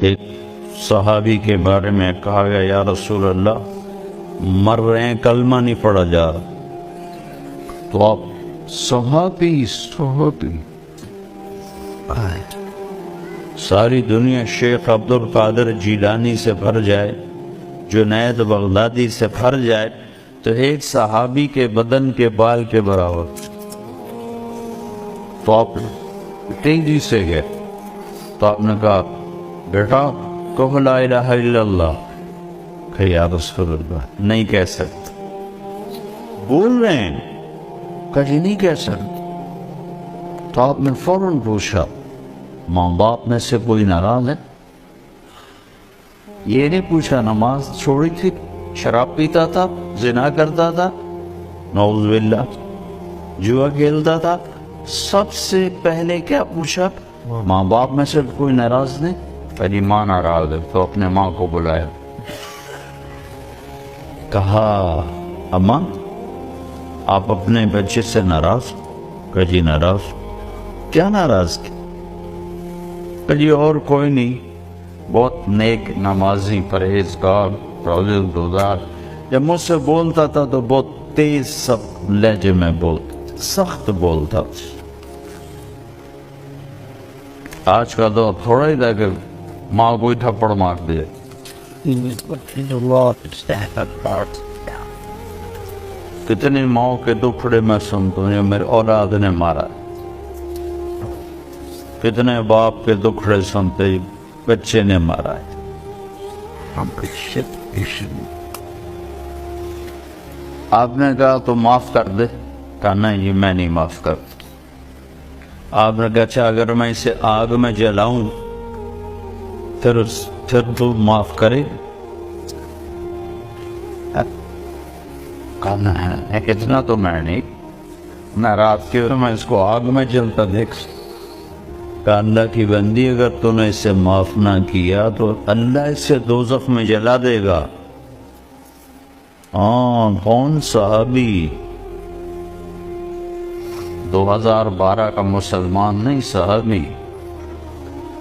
ایک صحابی کے بارے میں کہا گیا یا رسول اللہ مر رہے ہیں کلمہ نہیں پڑھا جا رہا، تو آپ صحابی ساری دنیا شیخ عبد القادر جیلانی سے بھر جائے، جنید بغدادی سے بھر جائے، تو ایک صحابی کے بدن کے بال کے برابر، تو آپ تیزی سے گئے، تو آپ نے کہا بیٹا کہو لا الہ الا اللہ، کہ یا رسول اللہ نہیں کہہ سکتے، بول رہے ہیں کہ جی نہیں کہہ سکتے، تو آپ نے فوراً پوچھا ماں باپ میں سے کوئی ناراض ہے؟ یہ نہیں پوچھا نماز چھوڑی تھی، شراب پیتا تھا، زنا کرتا تھا، نعوذ باللہ، جوا کھیلتا تھا، سب سے پہلے کیا پوچھا ماں باپ میں سے کوئی ناراض نہیں؟ پہلی ماں ناراض ہے، تو اپنے ماں کو بلایا، کہا اماں آپ اپنے بچے سے ناراض؟ کہ جی ناراض، کیا ناراض کی؟ کہ جی اور کوئی نہیں، بہت نیک نمازی پرہیزگار روزہ، جب مجھ سے بولتا تھا تو بہت تیز سب لہجے میں بولتا، سخت بولتا، آج کا دور تھوڑا ہی تھا کہ ماں کوئی تھپڑ مار دے، کتنی ماؤں کے دکھڑے میں سنتا ہوں یہ میرے اولاد نے مارا، کتنے باپ کے دکھڑے سنتے بچے نے مارا ہے۔ آپ نے کہا تو معاف کر دے، کہا نہیں میں نہیں معاف کرتا۔ آپ نے کہا اچھا اگر میں اسے آگ میں جلاؤں پھر تو معاف کرے؟ کہا نہیں اتنا تو میں نہیں، میں رات کے میں اس کو آگ میں جلتا دیکھ، کہ اللہ کی بندی اگر تو نے اسے معاف نہ کیا تو اللہ اسے دوزخ میں جلا دے گا۔ کون صحابی 2012 کا مسلمان نہیں صحابی،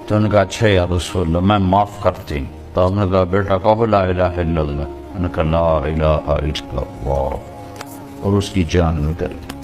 تو انہوں نے کہا اچھا یا رسول اللہ میں معاف کرتی، تو ہم نے کہا بیٹا کہو لا الہ الا اللہ، انہوں نے کہا لا الہ الا اللہ، اور اس کی جان نکل گئی۔